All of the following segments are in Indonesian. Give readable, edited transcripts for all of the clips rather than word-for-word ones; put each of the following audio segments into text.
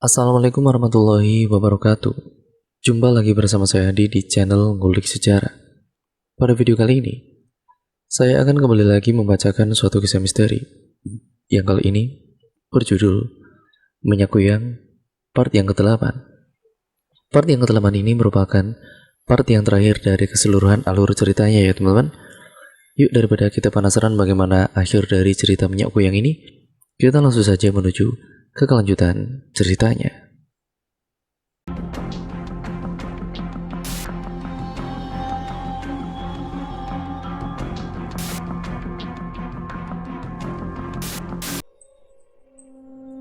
Assalamualaikum warahmatullahi wabarakatuh. Jumpa lagi bersama saya di channel Ngulik Sejarah. Pada video kali ini, saya akan kembali lagi membacakan suatu kisah misteri yang kali ini berjudul Minyak Kuyang part yang ke-8. Part yang ke-8 ini merupakan part yang terakhir dari keseluruhan alur ceritanya ya teman-teman. Yuk, daripada kita penasaran bagaimana akhir dari cerita Minyak Kuyang ini, kita langsung saja menuju ke kelanjutan ceritanya.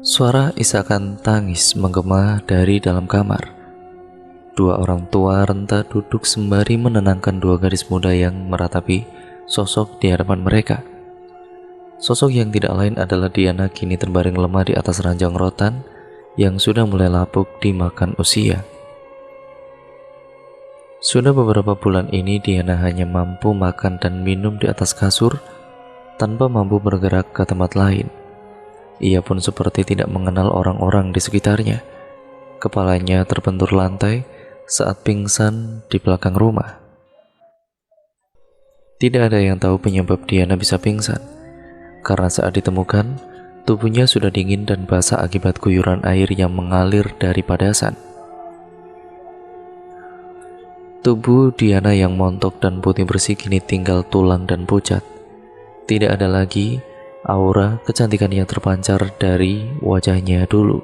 Suara isakan tangis menggema dari dalam kamar. Dua orang tua renta duduk sembari menenangkan dua gadis muda yang meratapi sosok di hadapan mereka. Sosok yang tidak lain adalah Diana, kini terbaring lemah di atas ranjang rotan yang sudah mulai lapuk dimakan usia. Sudah beberapa bulan ini Diana hanya mampu makan dan minum di atas kasur tanpa mampu bergerak ke tempat lain. Ia pun seperti tidak mengenal orang-orang di sekitarnya. Kepalanya terbentur lantai saat pingsan di belakang rumah. Tidak ada yang tahu penyebab Diana bisa pingsan, karena saat ditemukan, tubuhnya sudah dingin dan basah akibat guyuran air yang mengalir dari padasan. Tubuh Diana yang montok dan putih bersih kini tinggal tulang dan pucat. Tidak ada lagi aura kecantikan yang terpancar dari wajahnya dulu.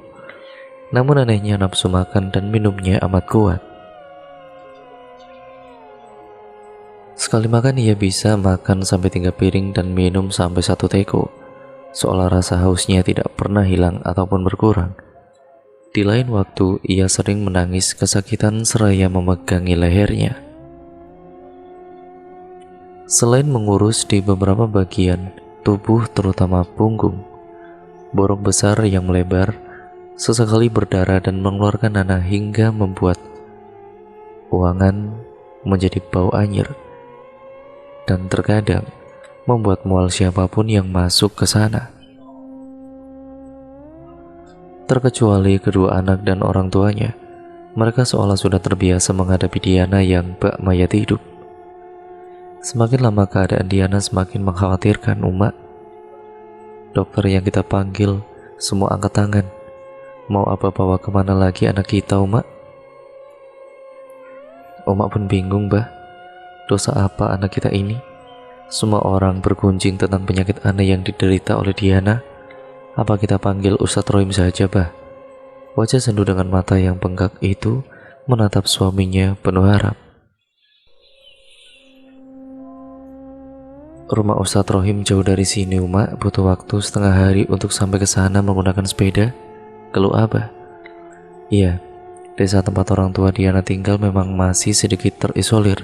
Namun anehnya nafsu makan dan minumnya amat kuat. Sekali makan ia bisa makan sampai 3 piring dan minum sampai 1 teko, seolah rasa hausnya tidak pernah hilang ataupun berkurang. Di lain waktu ia sering menangis kesakitan seraya memegangi lehernya. Selain mengurus di beberapa bagian tubuh terutama punggung, borok besar yang melebar sesekali berdarah dan mengeluarkan nanah hingga membuat ruangan menjadi bau anyir, dan terkadang membuat mual siapapun yang masuk ke sana. Terkecuali kedua anak dan orang tuanya, mereka seolah sudah terbiasa menghadapi Diana yang bak mayat hidup. Semakin lama keadaan Diana semakin mengkhawatirkan Uma. Dokter yang kita panggil semua angkat tangan. Mau apa bawa kemana lagi anak kita, Uma? Uma pun bingung, Bah. Dosa apa anak kita ini? Semua orang bergunjing tentang penyakit aneh yang diderita oleh Diana. Apa kita panggil Ustadz Rohim saja, Bah? Wajah sendu dengan mata yang bengkak itu menatap suaminya penuh harap. Rumah Ustadz Rohim jauh dari sini, Uma. Butuh waktu setengah hari untuk sampai ke sana menggunakan sepeda. Keluh Abah. Iya, desa tempat orang tua Diana tinggal memang masih sedikit terisolir,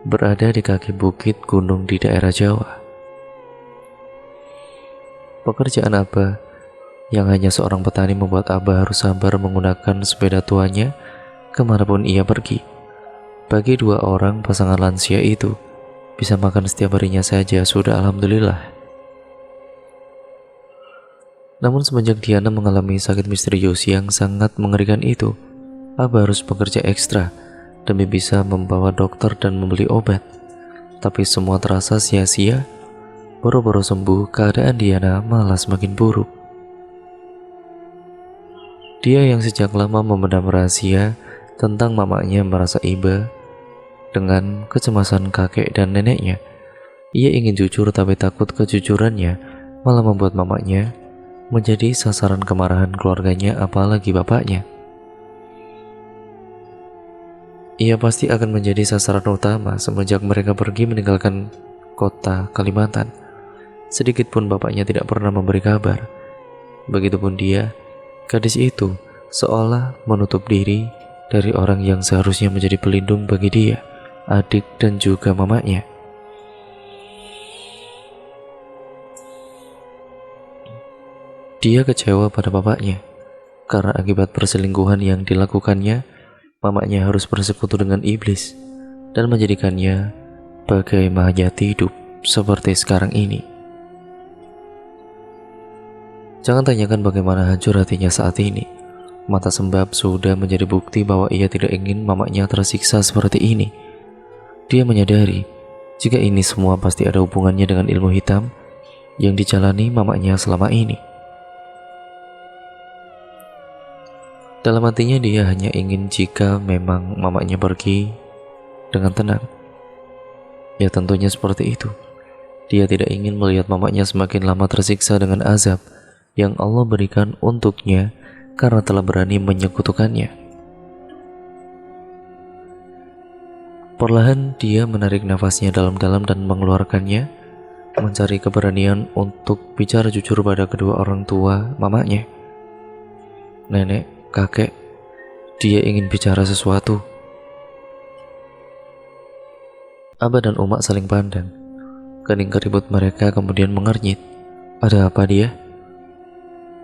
berada di kaki bukit gunung di daerah Jawa. Pekerjaan Abah yang hanya seorang petani membuat Abah harus sabar menggunakan sepeda tuanya kemanapun ia pergi. Bagi dua orang pasangan lansia itu, bisa makan setiap harinya saja sudah alhamdulillah. Namun semenjak Diana mengalami sakit misterius yang sangat mengerikan itu, Abah harus bekerja ekstra demi bisa membawa dokter dan membeli obat. Tapi semua terasa sia-sia. Boro-boro sembuh, keadaan Diana malah semakin buruk. Dia yang sejak lama memendam rahasia tentang mamanya merasa iba dengan kecemasan kakek dan neneknya. Ia ingin jujur tapi takut kejujurannya malah membuat mamanya menjadi sasaran kemarahan keluarganya, apalagi bapaknya. Ia pasti akan menjadi sasaran utama semenjak mereka pergi meninggalkan kota Kalimantan. Sedikit pun bapaknya tidak pernah memberi kabar. Begitupun dia, gadis itu seolah menutup diri dari orang yang seharusnya menjadi pelindung bagi dia, adik dan juga mamanya. Dia kecewa pada bapaknya, karena akibat perselingkuhan yang dilakukannya, mamanya harus bersekutu dengan iblis dan menjadikannya bagai mayat hidup seperti sekarang ini. Jangan tanyakan bagaimana hancur hatinya saat ini. mata sembab sudah menjadi bukti bahwa ia tidak ingin mamanya tersiksa seperti ini. Dia menyadari jika ini semua pasti ada hubungannya dengan ilmu hitam yang dijalani mamanya selama ini. Dalam hatinya dia hanya ingin jika memang mamanya pergi dengan tenang. Ya tentunya seperti itu. Dia tidak ingin melihat mamanya semakin lama tersiksa dengan azab yang Allah berikan untuknya karena telah berani menyekutukannya. Perlahan dia menarik nafasnya dalam-dalam dan mengeluarkannya, mencari keberanian untuk bicara jujur pada kedua orang tua mamanya. Nenek, kakek, dia ingin bicara sesuatu. Abah dan Umak saling pandang. Kening keribut mereka kemudian mengernyit. Ada apa dia?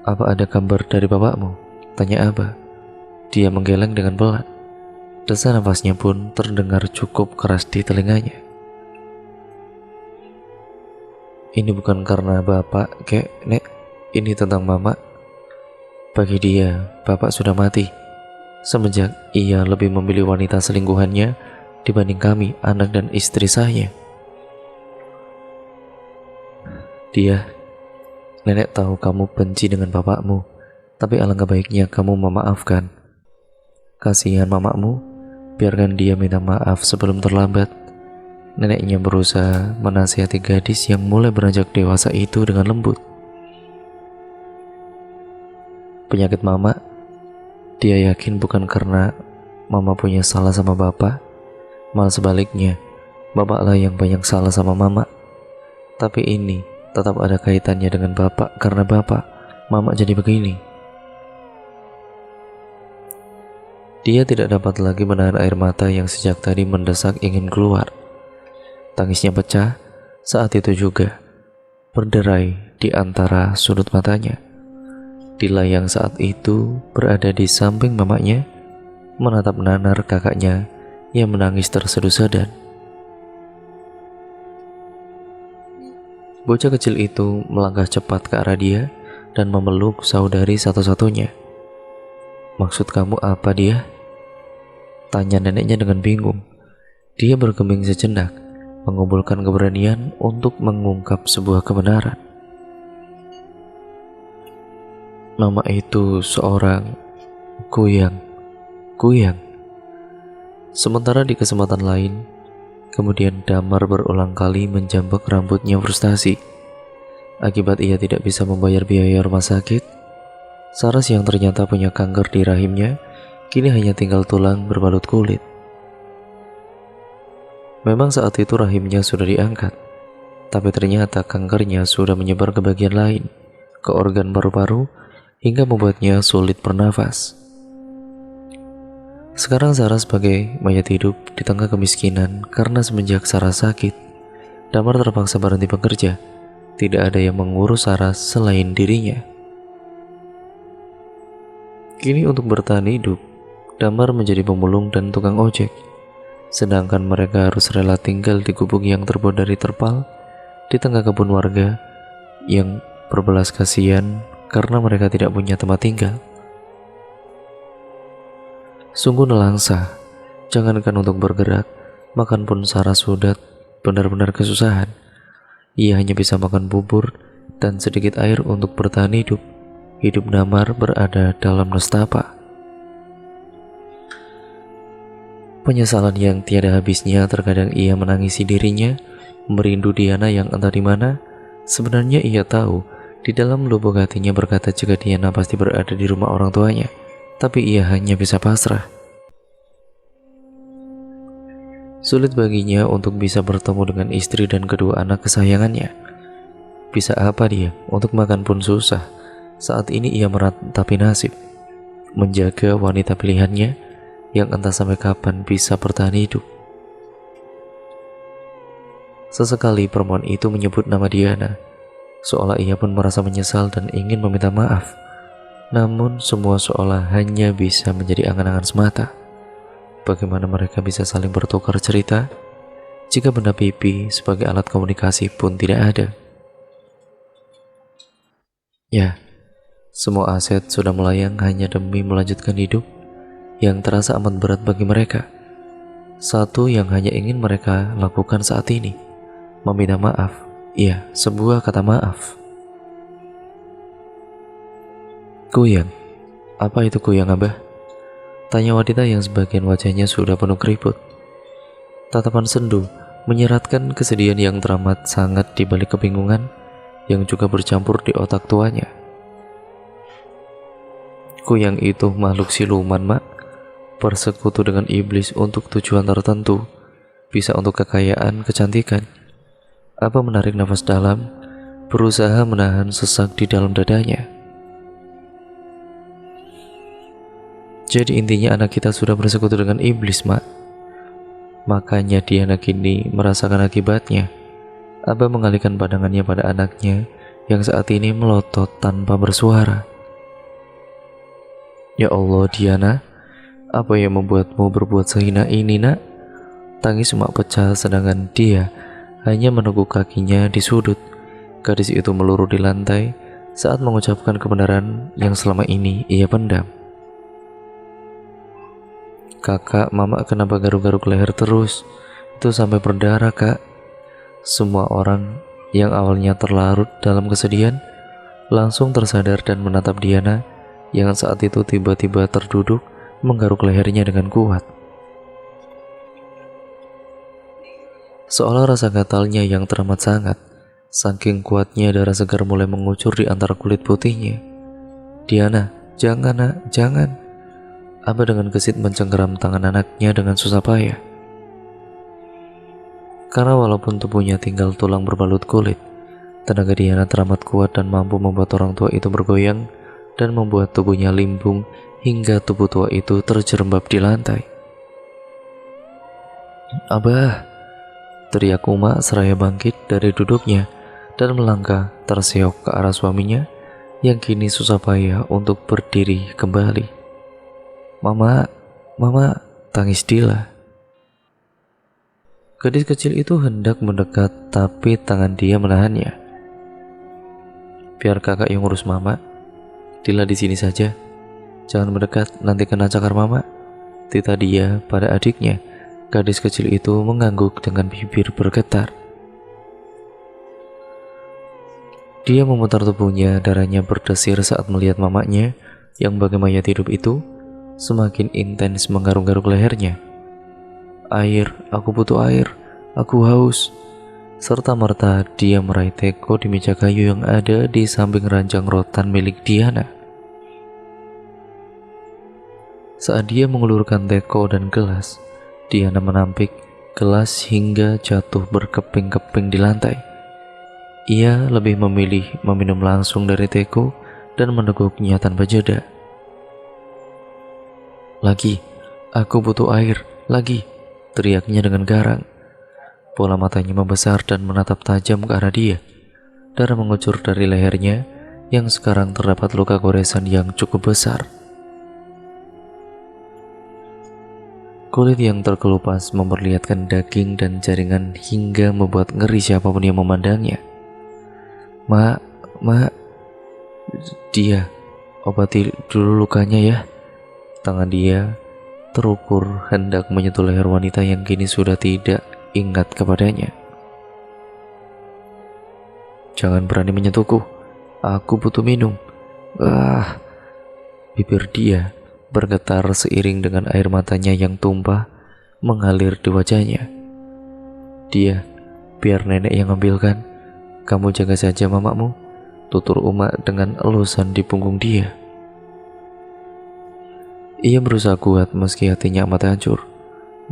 Apa ada kabar dari bapakmu? Tanya Abah. Dia menggeleng dengan pelan. Desa nafasnya pun terdengar cukup keras di telinganya. Ini bukan karena bapak, kek, nek. Ini tentang mama. Bagi dia, bapak sudah mati. Semenjak ia lebih memilih wanita selingkuhannya dibanding kami, anak dan istri saya. Dia, nenek tahu kamu benci dengan bapakmu, tapi alangkah baiknya kamu memaafkan. Kasihan mamamu, biarkan dia minta maaf sebelum terlambat. Neneknya berusaha menasihati gadis yang mulai beranjak dewasa itu dengan lembut. Penyakit mama, dia yakin bukan karena mama punya salah sama bapak, malah sebaliknya, bapaklah yang banyak salah sama mama. Tapi ini tetap ada kaitannya dengan bapak, karena bapak, mama jadi begini. Dia tidak dapat lagi menahan air mata yang sejak tadi mendesak ingin keluar. Tangisnya pecah saat itu juga, berderai di antara sudut matanya. Dila yang saat itu berada di samping mamanya, menatap nanar kakaknya yang menangis terseduh-sedan. Bocah kecil itu melangkah cepat ke arah dia dan memeluk saudari satu-satunya. Maksud kamu apa dia? Tanya neneknya dengan bingung. Dia bergeming sejenak, mengumpulkan keberanian untuk mengungkap sebuah kebenaran. Mama itu seorang kuyang. Sementara di kesempatan lain, kemudian Damar berulang kali menjambak rambutnya frustasi. Akibat ia tidak bisa membayar biaya rumah sakit, Saras yang ternyata punya kanker di rahimnya kini hanya tinggal tulang berbalut kulit. Memang saat itu rahimnya sudah diangkat, tapi ternyata kankernya sudah menyebar ke bagian lain, ke organ paru-paru, hingga membuatnya sulit bernafas. Sekarang Sarah sebagai mayat hidup di tengah kemiskinan karena semenjak Sarah sakit, Damar terpaksa berhenti bekerja. Tidak ada yang mengurus Sarah selain dirinya. Kini untuk bertahan hidup, Damar menjadi pemulung dan tukang ojek. Sedangkan mereka harus rela tinggal di gubuk yang terbuat dari terpal di tengah kebun warga yang berbelas kasihan karena mereka tidak punya tempat tinggal. Sungguh nelangsa, jangankan untuk bergerak, makan pun Sarah sudah benar-benar kesusahan. Ia hanya bisa makan bubur dan sedikit air untuk bertahan hidup. Hidup Damar berada dalam nestapa. Penyesalan yang tiada habisnya, terkadang ia menangisi dirinya, merindu Diana yang entah di mana. Sebenarnya ia tahu, di dalam lubuk hatinya berkata jika Diana pasti berada di rumah orang tuanya. Tapi ia hanya bisa pasrah. Sulit baginya untuk bisa bertemu dengan istri dan kedua anak kesayangannya. Bisa apa dia? Untuk makan pun susah. Saat ini ia meratapi nasib, menjaga wanita pilihannya yang entah sampai kapan bisa bertahan hidup. Sesekali perempuan itu menyebut nama Diana, seolah ia pun merasa menyesal dan ingin meminta maaf. Namun semua seolah hanya bisa menjadi angan-angan semata. Bagaimana mereka bisa saling bertukar cerita jika benda pipi sebagai alat komunikasi pun tidak ada? Ya, Semua aset sudah melayang hanya demi melanjutkan hidup yang terasa amat berat bagi mereka. Satu yang hanya ingin mereka lakukan saat ini, meminta maaf. Iya, sebuah kata maaf. Kuyang. Apa itu kuyang, Abah? Tanya wanita yang sebagian wajahnya sudah penuh keriput. Tatapan sendu menyeratkan kesedihan yang teramat sangat di balik kebingungan yang juga bercampur di otak tuanya. Kuyang itu makhluk siluman, Mak. Bersekutu dengan iblis untuk tujuan tertentu. Bisa untuk kekayaan, kecantikan. Abah menarik nafas dalam, berusaha menahan sesak di dalam dadanya. Jadi intinya anak kita sudah bersekutu dengan iblis, Mak. Makanya Diana kini merasakan akibatnya. Abah mengalihkan pandangannya pada anaknya yang saat ini melotot tanpa bersuara. Ya Allah, Diana, apa yang membuatmu berbuat sehina ini, Nak? Tangis Mak pecah sedangkan dia hanya meneguk kakinya di sudut. Gadis itu meluru di lantai saat mengucapkan kebenaran yang selama ini ia pendam. Kakak, Mama kenapa garuk-garuk leher terus? Itu sampai berdarah, Kak. Semua orang yang awalnya terlarut dalam kesedihan langsung tersadar dan menatap Diana yang saat itu tiba-tiba terduduk menggaruk lehernya dengan kuat. Seolah rasa gatalnya yang teramat sangat, saking kuatnya darah segar mulai mengucur di antara kulit putihnya. Diana, jangan, Nak, jangan. Abah dengan gesit mencengkeram tangan anaknya dengan susah payah. Karena walaupun tubuhnya tinggal tulang berbalut kulit, tenaga Diana teramat kuat dan mampu membuat orang tua itu bergoyang dan membuat tubuhnya limbung hingga tubuh tua itu terjerembab di lantai. Abah, teriak Uma seraya bangkit dari duduknya dan melangkah terseok ke arah suaminya yang kini susah payah untuk berdiri kembali. Mama, tangis Dila. Gadis kecil itu hendak mendekat tapi tangan dia menahannya. Biar kakak yang urus Mama. Dila di sini saja. Jangan mendekat, nanti kena cakar Mama. Tita dia pada adiknya. Gadis kecil itu mengangguk dengan bibir bergetar. Dia memutar tubuhnya, darahnya berdesir saat melihat mamanya yang bagai mayat hidup itu semakin intens menggaruk-garuk lehernya. Air, aku butuh air, aku haus. Serta merta dia meraih teko di meja kayu yang ada di samping ranjang rotan milik Diana. Saat dia mengulurkan teko dan gelas, Diana menampik gelas hingga jatuh berkeping-keping di lantai. Ia lebih memilih meminum langsung dari teko dan meneguknya tanpa jeda. Lagi, aku butuh air, lagi, teriaknya dengan garang. Bola matanya membesar dan menatap tajam ke arah dia. Darah mengucur dari lehernya yang sekarang terdapat luka goresan yang cukup besar. Kulit yang terkelupas memperlihatkan daging dan jaringan hingga membuat ngeri siapapun yang memandangnya. Mak, dia, obati dulu lukanya ya. Tangan dia terukur hendak menyentuh leher wanita yang kini sudah tidak ingat kepadanya. Jangan berani menyentuhku, aku butuh minum. Bibir dia bergetar seiring dengan air matanya yang tumpah mengalir di wajahnya. Dia, biar nenek yang ambilkan. Kamu jaga saja mamamu, tutur Uma dengan elusan di punggung dia. Ia berusaha kuat meski hatinya amat hancur.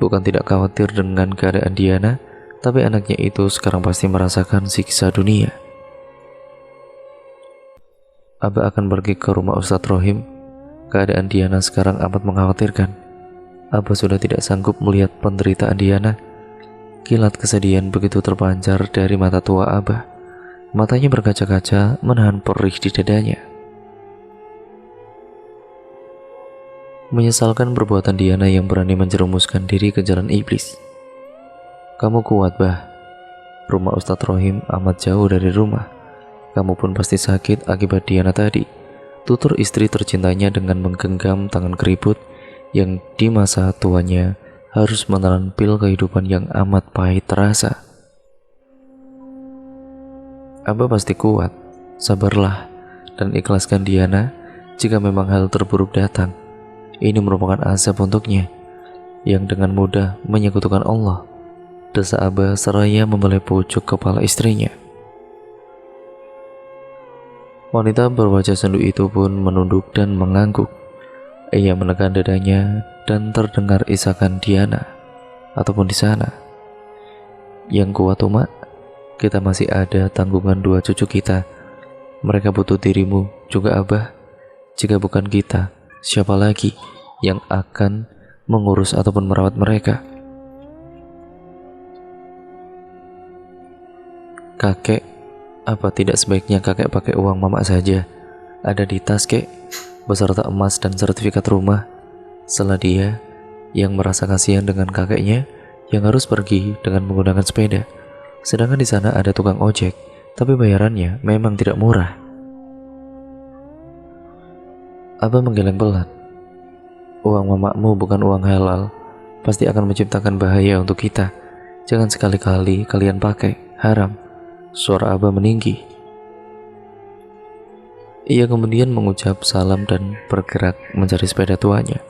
Bukan tidak khawatir dengan keadaan Diana, tapi anaknya itu sekarang pasti merasakan siksa dunia. Abah akan pergi ke rumah Ustadz Rohim. Keadaan Diana sekarang amat mengkhawatirkan. Abah sudah tidak sanggup melihat penderitaan Diana. Kilat kesedihan begitu terpancar dari mata tua Abah. Matanya berkaca-kaca menahan perih di dadanya. Menyesalkan perbuatan Diana yang berani menjerumuskan diri ke jalan iblis. Kamu kuat, Bah. Rumah Ustadz Rohim amat jauh dari rumah. Kamu pun pasti sakit akibat Diana tadi. tutur istri tercintanya dengan menggenggam tangan keriput yang di masa tuanya harus menelan pil kehidupan yang amat pahit terasa. Abah pasti kuat, sabarlah, dan ikhlaskan Diana jika memang hal terburuk datang. Ini merupakan azab untuknya, yang dengan mudah menyekutukan Allah. Desa Abah seraya membelai pucuk kepala istrinya. Wanita berwajah sendu itu pun menunduk dan mengangguk. Ia menekan dadanya dan terdengar isakan Diana ataupun di sana. Yang kuat umat, kita masih ada tanggungan dua cucu kita. Mereka butuh dirimu juga Abah. Jika bukan kita, siapa lagi yang akan mengurus ataupun merawat mereka? Kakek, apa tidak sebaiknya kakek pakai uang mama saja? Ada di tas kek, beserta emas dan sertifikat rumah. Setelah dia yang merasa kasihan dengan kakeknya yang harus pergi dengan menggunakan sepeda. Sedangkan di sana ada tukang ojek, tapi bayarannya memang tidak murah. Abah menggeleng pelan. Uang mamamu bukan uang halal, pasti akan menciptakan bahaya untuk kita. Jangan sekali-kali kalian pakai, haram. Suara Abah meninggi. Ia kemudian mengucap salam dan bergerak mencari sepeda tuanya.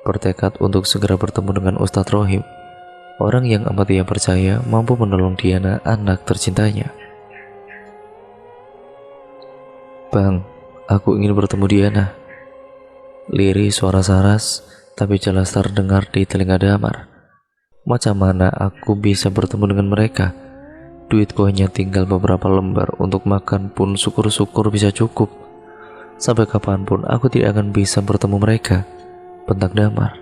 Bertekad untuk segera bertemu dengan Ustadz Rohim, orang yang amat ia percaya mampu menolong Diana, anak tercintanya. Bang, aku ingin bertemu Diana. Lirih suara Saras, tapi jelas terdengar di telinga Damar. Macam mana aku bisa bertemu dengan mereka? Duitku hanya tinggal beberapa lembar, untuk makan pun syukur-syukur bisa cukup. Sampai kapanpun aku tidak akan bisa bertemu mereka, bentak Damar.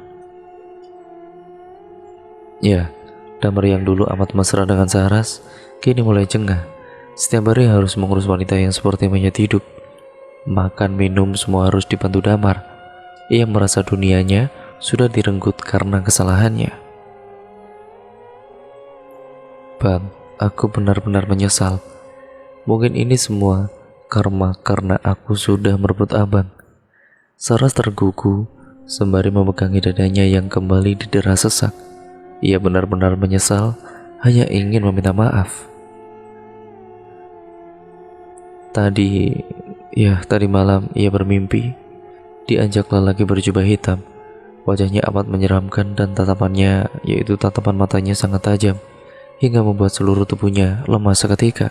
Ya, Damar yang dulu amat mesra dengan Saras, kini mulai jengah. Setiap hari harus mengurus wanita yang seperti mayat hidup. Makan minum semua harus dibantu Damar. Ia merasa dunianya sudah direnggut karena kesalahannya. Bang, aku benar-benar menyesal. Mungkin ini semua karma karena aku sudah merebut abang. Saras tergugu sembari memegangi dadanya yang kembali didera sesak. Ia benar-benar menyesal, hanya ingin meminta maaf. Tadi malam ia bermimpi diajak lelaki berjubah hitam. Wajahnya amat menyeramkan dan tatapannya, yaitu tatapan matanya sangat tajam, hingga membuat seluruh tubuhnya lemas seketika.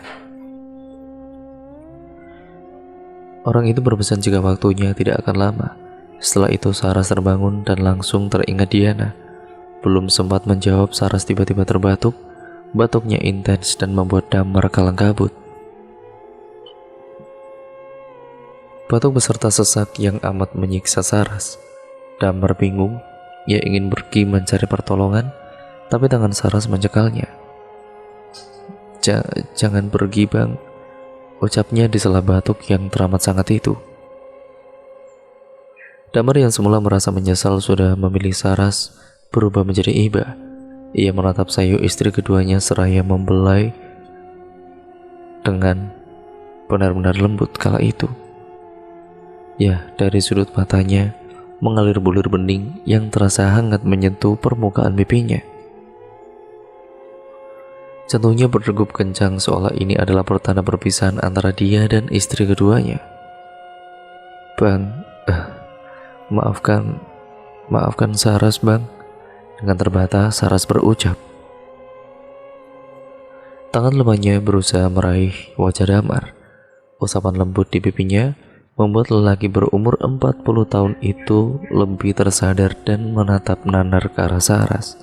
Orang itu berpesan jika waktunya tidak akan lama. Setelah itu Saras terbangun dan langsung teringat Diana. Belum sempat menjawab, Saras tiba-tiba terbatuk. Batuknya intens dan membuat Damar kalang kabut. Batuk beserta sesak yang amat menyiksa Saras. Damar bingung, ia ingin pergi mencari pertolongan, tapi tangan Saras mencekalnya. Jangan pergi bang, ucapnya di sela batuk yang teramat sangat itu. Damar yang semula merasa menyesal sudah memilih Saras berubah menjadi iba. Ia menatap sayu istri keduanya seraya membelai dengan benar-benar lembut kala itu. Ya, dari sudut matanya mengalir bulir bening yang terasa hangat menyentuh permukaan pipinya. Jantungnya berdegup kencang seolah ini adalah pertanda perpisahan antara dia dan istri keduanya. Bang, maafkan Saras bang. Dengan terbatas Saras berucap. Tangan lemahnya berusaha meraih wajah Damar. Usapan lembut di pipinya membuat lelaki berumur 40 tahun itu lebih tersadar dan menatap nanar ke arah Saras.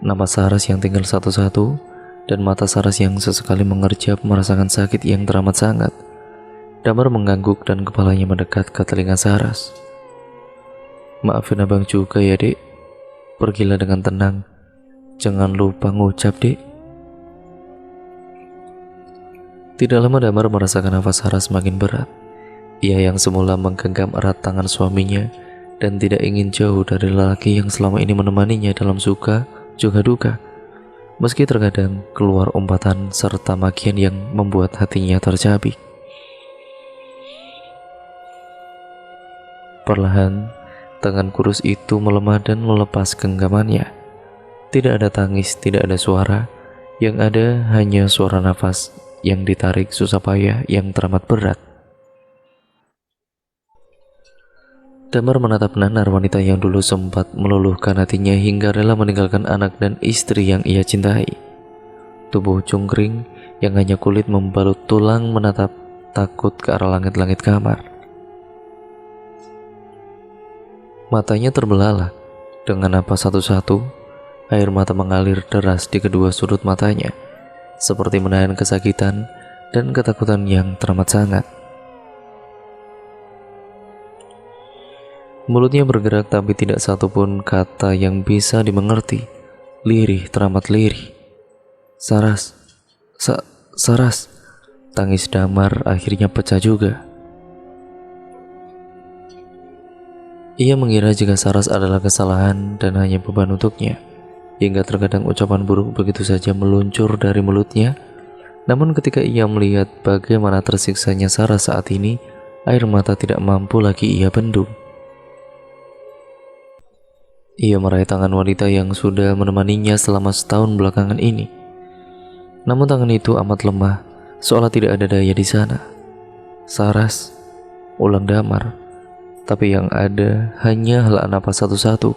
Nama Saras yang tinggal satu-satu dan mata Saras yang sesekali mengerjap merasakan sakit yang teramat sangat. Damar mengangguk dan kepalanya mendekat ke telinga Saras. Maafin abang juga ya dek, pergilah dengan tenang. Jangan lupa ngucap dek. Tidak lama Damar merasakan nafas Saras semakin berat. Ia yang semula menggenggam erat tangan suaminya dan tidak ingin jauh dari lelaki yang selama ini menemaninya dalam suka juga duka. Meski terkadang keluar umpatan serta makian yang membuat hatinya tercabik. Perlahan, tangan kurus itu melemah dan melepas genggamannya. Tidak ada tangis, tidak ada suara. Yang ada hanya suara nafas yang ditarik susah payah yang teramat berat. Damar menatap Nanar, wanita yang dulu sempat meluluhkan hatinya hingga rela meninggalkan anak dan istri yang ia cintai. Tubuh cungkring yang hanya kulit membalut tulang menatap takut ke arah langit-langit kamar. Matanya terbelalak. Dengan napas satu-satu, air mata mengalir deras di kedua sudut matanya, seperti menahan kesakitan dan ketakutan yang teramat sangat. Mulutnya bergerak tapi tidak satupun kata yang bisa dimengerti. Lirih, teramat lirih. Saras, Saras. Tangis Damar akhirnya pecah juga. Ia mengira jika Saras adalah kesalahan dan hanya beban untuknya, hingga terkadang ucapan buruk begitu saja meluncur dari mulutnya. Namun ketika ia melihat bagaimana tersiksanya Saras saat ini, air mata tidak mampu lagi ia bendung. Ia meraih tangan wanita yang sudah menemaninya selama setahun belakangan ini. Namun tangan itu amat lemah, seolah tidak ada daya di sana. Saras, ulang Damar, tapi yang ada hanya helaan napas satu-satu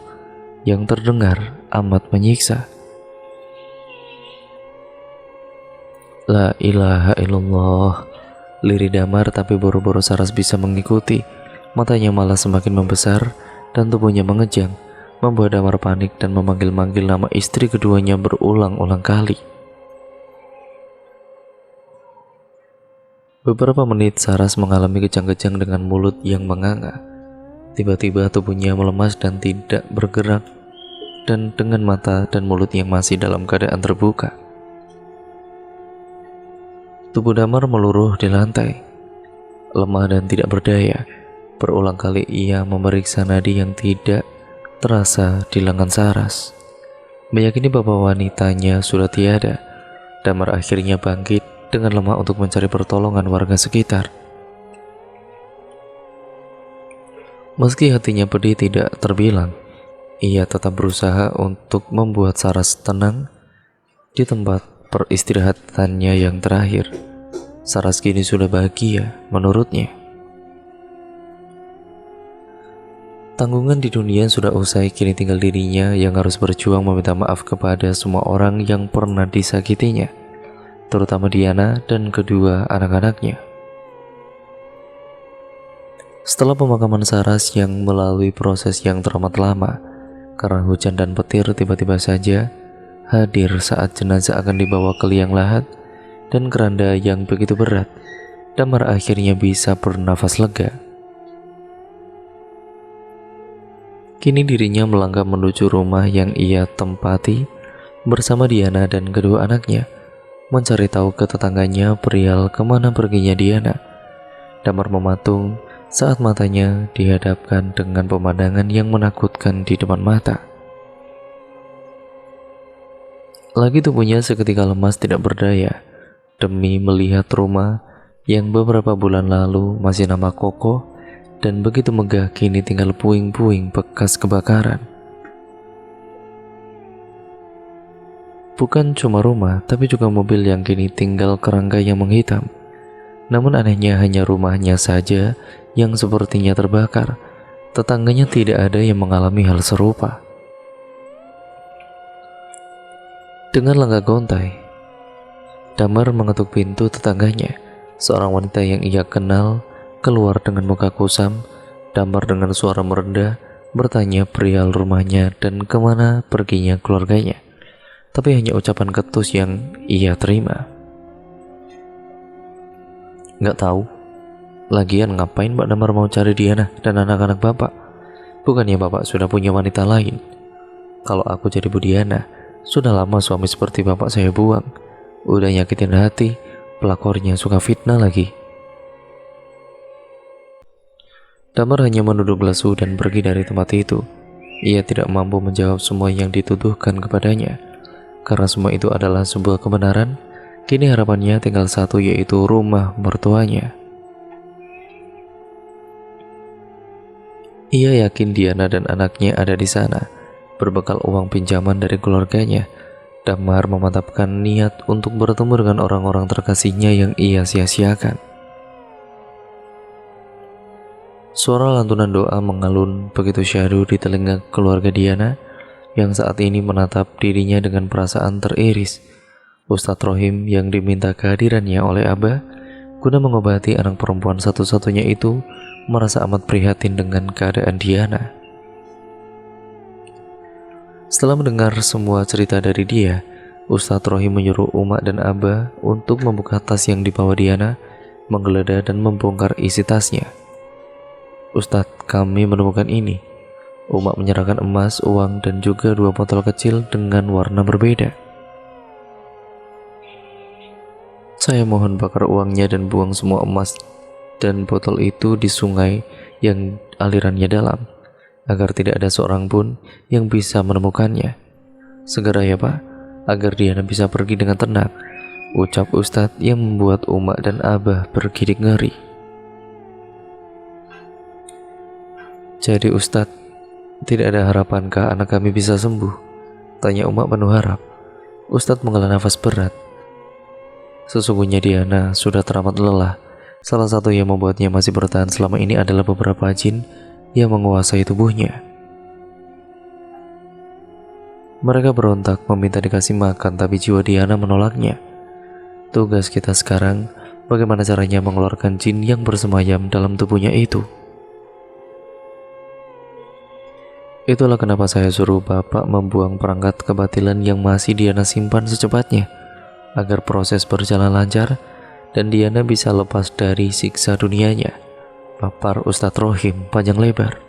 yang terdengar amat menyiksa. La ilaha illallah, lirih Damar, tapi boro-boro Saras bisa mengikuti. Matanya malah semakin membesar dan tubuhnya mengejang, membuat Damar panik dan memanggil-manggil nama istri keduanya berulang-ulang kali. Beberapa menit Saras mengalami kejang-kejang dengan mulut yang menganga. Tiba-tiba tubuhnya melemas dan tidak bergerak, dan dengan mata dan mulut yang masih dalam keadaan terbuka. Tubuh Damar meluruh di lantai, lemah dan tidak berdaya. Berulang kali ia memeriksa nadi yang tidak terasa di lengan Saras, meyakini bahwa wanitanya sudah tiada. Damar akhirnya bangkit dengan lemah untuk mencari pertolongan warga sekitar. Meski hatinya pedih tidak terbilang, ia tetap berusaha untuk membuat Saras tenang di tempat peristirahatannya yang terakhir. Saras kini sudah bahagia menurutnya. Tanggungan di dunia sudah usai, kini tinggal dirinya yang harus berjuang meminta maaf kepada semua orang yang pernah disakitinya, terutama Diana dan kedua anak-anaknya. Setelah pemakaman Saras yang melalui proses yang teramat lama karena hujan dan petir, tiba-tiba saja hadir saat jenazah akan dibawa ke liang lahat dan keranda yang begitu berat. Damar akhirnya bisa bernafas lega. Kini dirinya melangkah menuju rumah yang ia tempati bersama Diana dan kedua anaknya, mencari tahu ke tetangganya perihal kemana perginya Diana. Damar mematung saat matanya dihadapkan dengan pemandangan yang menakutkan di depan mata. Lagi tubuhnya seketika lemas tidak berdaya demi melihat rumah yang beberapa bulan lalu masih nampak kokoh dan begitu megah, kini tinggal puing-puing bekas kebakaran. Bukan cuma rumah, tapi juga mobil yang kini tinggal kerangka yang menghitam. Namun anehnya hanya rumahnya saja yang sepertinya terbakar. Tetangganya tidak ada yang mengalami hal serupa. Dengan langkah gontai, Damar mengetuk pintu tetangganya. Seorang wanita yang ia kenal keluar dengan muka kusam. Damar dengan suara merendah bertanya perihal rumahnya dan kemana perginya keluarganya, tapi hanya ucapan ketus yang ia terima. Nggak tahu. Lagian ngapain Mbak Damar mau cari Diana dan anak-anak Bapak? Bukannya Bapak sudah punya wanita lain? Kalau aku jadi Bu Diana, sudah lama suami seperti Bapak saya buang. Udah nyakitin hati, pelakornya suka fitnah lagi. Damar hanya menunduk lesu dan pergi dari tempat itu. Ia tidak mampu menjawab semua yang dituduhkan kepadanya. Karena semua itu adalah sebuah kebenaran, kini harapannya tinggal satu, yaitu rumah mertuanya. Ia yakin Diana dan anaknya ada di sana, berbekal uang pinjaman dari keluarganya. Damar memantapkan niat untuk bertemu dengan orang-orang terkasihnya yang ia sia-siakan. Suara lantunan doa mengalun begitu syahdu di telinga keluarga Diana yang saat ini menatap dirinya dengan perasaan teriris. Ustadz Rohim yang diminta kehadirannya oleh Abah guna mengobati anak perempuan satu-satunya itu merasa amat prihatin dengan keadaan Diana. Setelah mendengar semua cerita dari dia, Ustadz Rohim menyuruh Uma dan Abah untuk membuka tas yang dibawa Diana, menggeledah dan membongkar isi tasnya. "Ustadz, kami menemukan ini." Uma menyerahkan emas, uang, dan juga 2 botol kecil dengan warna berbeda. "Saya mohon bakar uangnya dan buang semua emas dan botol itu di sungai yang alirannya dalam, agar tidak ada seorang pun yang bisa menemukannya. Segera ya Pak, agar Diana bisa pergi dengan tenang," ucap Ustadz yang membuat Uma dan Abah bergidik ngeri. "Jadi Ustadz, tidak ada harapankah anak kami bisa sembuh?" tanya Uma penuh harap. Ustadz menghela nafas berat. Sesungguhnya Diana sudah teramat lelah. Salah satu yang membuatnya masih bertahan selama ini adalah beberapa jin yang menguasai tubuhnya. Mereka berontak meminta dikasih makan, tapi jiwa Diana menolaknya. Tugas kita sekarang, bagaimana caranya mengeluarkan jin yang bersemayam dalam tubuhnya itu. Itulah kenapa saya suruh Bapak membuang perangkat kebatilan yang masih Diana simpan secepatnya, agar proses berjalan lancar dan Diana bisa lepas dari siksa dunianya, papar Ustadz Rohim panjang lebar.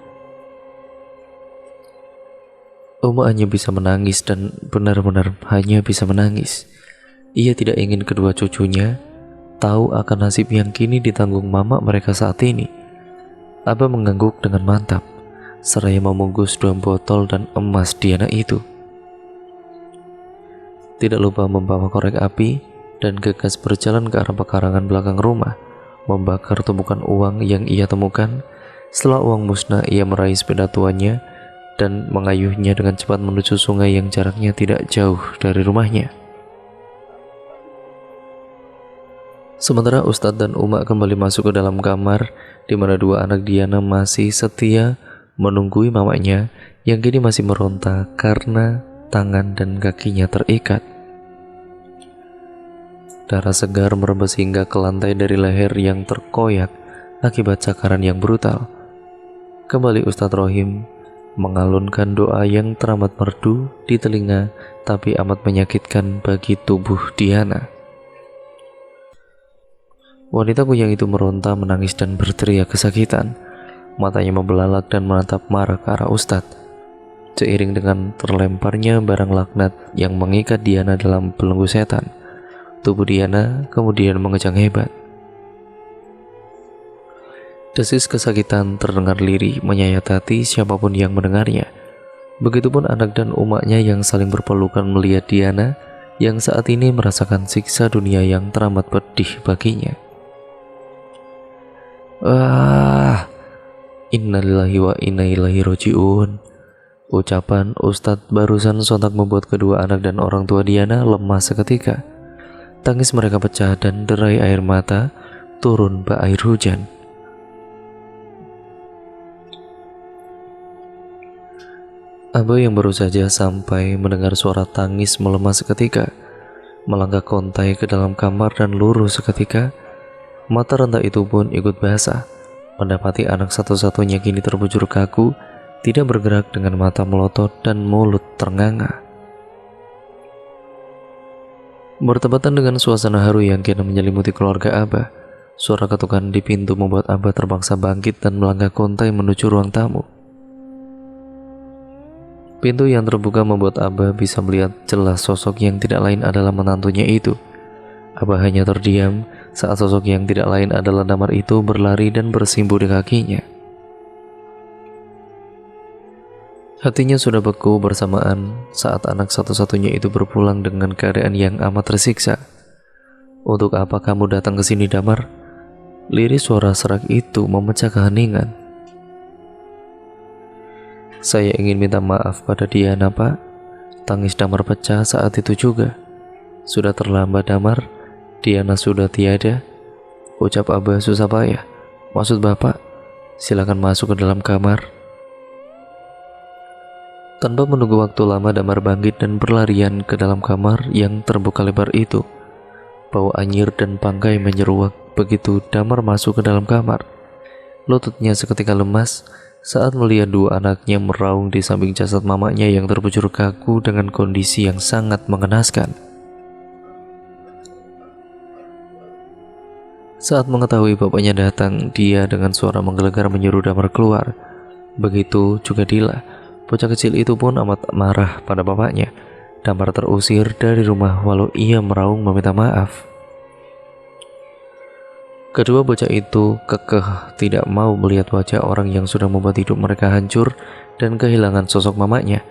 Uma hanya bisa menangis dan benar-benar hanya bisa menangis. Ia tidak ingin kedua cucunya tahu akan nasib yang kini ditanggung mama mereka saat ini. Abah mengangguk dengan mantap, seraya membungkus 2 botol dan emas Diana itu. Tidak lupa membawa korek api dan gegas berjalan ke arah pekarangan belakang rumah, membakar tumpukan uang yang ia temukan. Setelah uang musnah, ia meraih sepeda tuanya dan mengayuhnya dengan cepat menuju sungai yang jaraknya tidak jauh dari rumahnya. Sementara Ustadz dan Uma kembali masuk ke dalam kamar, di mana 2 anak Diana masih setia menunggui mamanya yang kini masih meronta karena tangan dan kakinya terikat. Darah segar merembes hingga ke lantai dari leher yang terkoyak akibat cakaran yang brutal. Kembali Ustadz Rohim mengalunkan doa yang teramat merdu di telinga, tapi amat menyakitkan bagi tubuh Diana. Wanita kuyang itu meronta, menangis dan berteriak kesakitan. Matanya membelalak dan menatap marah ke arah Ustadz. Seiring dengan terlemparnya barang laknat yang mengikat Diana dalam belenggu setan, tubuh Diana kemudian mengejang hebat. Desis kesakitan terdengar lirih menyayat hati siapapun yang mendengarnya. Begitupun anak dan umaknya yang saling berpelukan melihat Diana yang saat ini merasakan siksa dunia yang teramat pedih baginya. Innalillahi wa inna ilaihi roji'un. Ucapan Ustadz barusan sontak membuat kedua anak dan orang tua Diana lemas seketika. Tangis mereka pecah dan derai air mata turun bak air hujan. Abah yang baru saja sampai mendengar suara tangis melemah seketika, melangkah kontai ke dalam kamar dan luruh seketika. Mata renta itu pun ikut basah. Mendapati anak satu-satunya kini terbujur kaku, tidak bergerak dengan mata melotot dan mulut ternganga. Bertepatan dengan suasana haru yang kini menyelimuti keluarga Abah, suara ketukan di pintu membuat Abah terpaksa bangkit dan melangkah kontai menuju ruang tamu. Pintu yang terbuka membuat Abah bisa melihat jelas sosok yang tidak lain adalah menantunya itu. Abah hanya terdiam saat sosok yang tidak lain adalah Damar itu berlari dan bersimpu di kakinya. Hatinya sudah beku bersamaan saat anak satu-satunya itu berpulang dengan keadaan yang amat tersiksa. "Untuk apa kamu datang ke sini, Damar?" Lirih suara serak itu memecah keheningan. Saya ingin minta maaf pada Diana, Pak. Tangis Damar pecah saat itu juga. Sudah terlambat, Damar. Diana sudah tiada. Ucap Abah susah payah. Maksud Bapak, silakan masuk ke dalam kamar. Tanpa menunggu waktu lama, Damar bangkit dan berlarian ke dalam kamar yang terbuka lebar itu. Bau anyir dan bangkai menyeruak begitu Damar masuk ke dalam kamar. Lututnya seketika lemas saat melihat dua anaknya meraung di samping jasad mamanya yang terbujur kaku dengan kondisi yang sangat mengenaskan. Saat mengetahui bapaknya datang, dia dengan suara menggelegar menyuruh Damar keluar. Begitu juga Dila. Bocah kecil itu pun amat marah pada bapaknya. Damar terusir dari rumah walau ia meraung meminta maaf. Kedua bocah itu kekeh tidak mau melihat wajah orang yang sudah membuat hidup mereka hancur dan kehilangan sosok mamanya.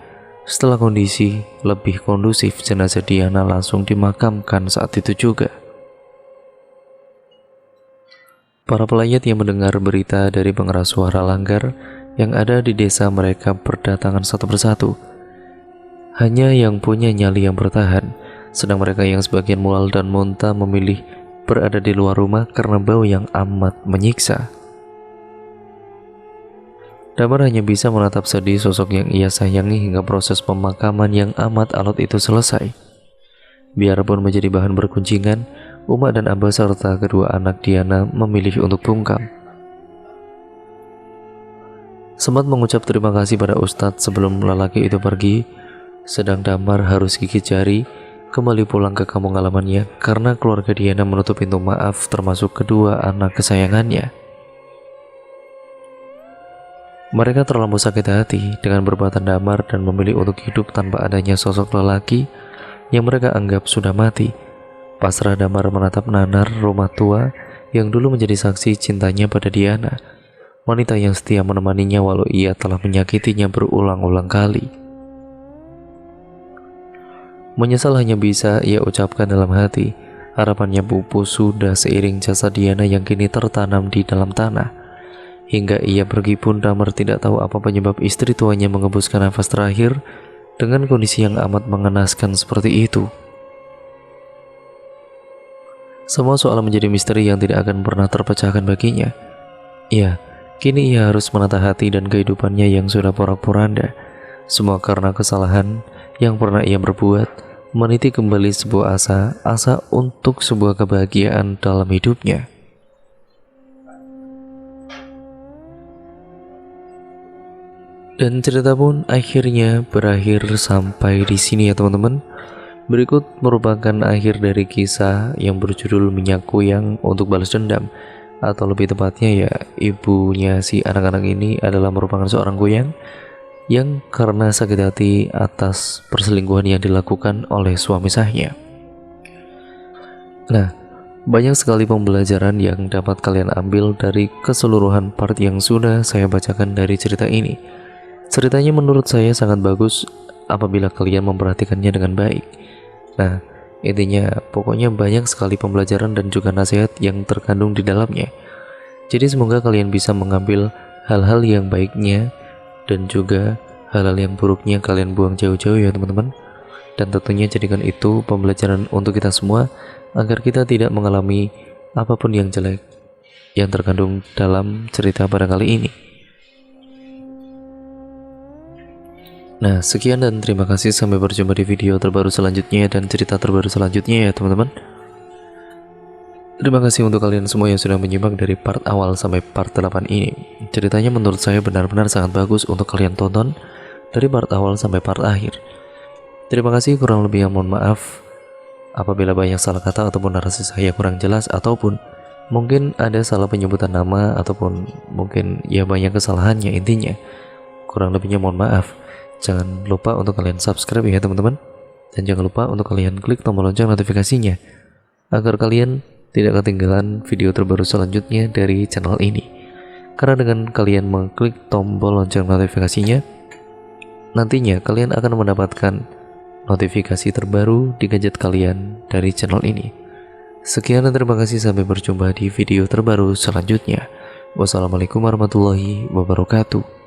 Setelah kondisi lebih kondusif, jenazah Diana langsung dimakamkan saat itu juga. Para pelayat yang mendengar berita dari pengeras suara langgar yang ada di desa mereka berdatangan satu persatu. Hanya yang punya nyali yang bertahan, sedang mereka yang sebagian mual dan muntah memilih berada di luar rumah karena bau yang amat menyiksa. Damar hanya bisa menatap sedih sosok yang ia sayangi hingga proses pemakaman yang amat alot itu selesai. Biarpun menjadi bahan bergunjingan, Uma dan Abah serta kedua anak Diana memilih untuk bungkam. Sempat mengucap terima kasih pada Ustadz sebelum lelaki itu pergi, sedang Damar harus gigit jari kembali pulang ke kampung halamannya karena keluarga Diana menutup pintu maaf termasuk kedua anak kesayangannya. Mereka terlalu sakit hati dengan perbuatan Damar dan memilih untuk hidup tanpa adanya sosok lelaki yang mereka anggap sudah mati. Pasrah Damar menatap nanar rumah tua yang dulu menjadi saksi cintanya pada Diana, wanita yang setia menemaninya walau ia telah menyakitinya berulang-ulang kali. Menyesal hanya bisa ia ucapkan dalam hati. Harapannya pupus sudah seiring jasad Diana yang kini tertanam di dalam tanah. Hingga ia pergi pun Damar tidak tahu apa penyebab istri tuanya menghembuskan nafas terakhir dengan kondisi yang amat mengenaskan seperti itu. Semua soal menjadi misteri yang tidak akan pernah terpecahkan baginya. Ya, kini ia harus menata hati dan kehidupannya yang sudah porak-poranda. Semua karena kesalahan yang pernah ia berbuat, meniti kembali sebuah asa untuk sebuah kebahagiaan dalam hidupnya. Dan cerita pun akhirnya berakhir sampai di sini ya teman-teman. Berikut merupakan akhir dari kisah yang berjudul Minyak Kuyang untuk balas dendam, atau lebih tepatnya ya ibunya si anak-anak ini adalah merupakan seorang kuyang yang karena sakit hati atas perselingkuhan yang dilakukan oleh suami sahnya. Nah, banyak sekali pembelajaran yang dapat kalian ambil dari keseluruhan part yang sudah saya bacakan dari cerita ini. Ceritanya menurut saya sangat bagus apabila kalian memperhatikannya dengan baik. Nah, intinya pokoknya banyak sekali pembelajaran dan juga nasihat yang terkandung di dalamnya. Jadi semoga kalian bisa mengambil hal-hal yang baiknya dan juga hal-hal yang buruknya kalian buang jauh-jauh ya teman-teman. Dan tentunya jadikan itu pembelajaran untuk kita semua agar kita tidak mengalami apapun yang jelek yang terkandung dalam cerita pada kali ini. Nah, sekian dan terima kasih, sampai berjumpa di video terbaru selanjutnya dan cerita terbaru selanjutnya ya teman-teman. Terima kasih untuk kalian semua yang sudah menyimak dari part awal sampai part 8 ini. Ceritanya menurut saya benar-benar sangat bagus untuk kalian tonton dari part awal sampai part akhir. Terima kasih, kurang lebih mohon maaf apabila banyak salah kata ataupun narasi saya kurang jelas ataupun mungkin ada salah penyebutan nama ataupun mungkin ya banyak kesalahannya. Intinya kurang lebihnya mohon maaf. Jangan lupa untuk kalian subscribe ya teman-teman, dan jangan lupa untuk kalian klik tombol lonceng notifikasinya agar kalian tidak ketinggalan video terbaru selanjutnya dari channel ini. Karena dengan kalian mengklik tombol lonceng notifikasinya, nantinya kalian akan mendapatkan notifikasi terbaru di gadget kalian dari channel ini. Sekian dan terima kasih, sampai berjumpa di video terbaru selanjutnya. Wassalamualaikum warahmatullahi wabarakatuh.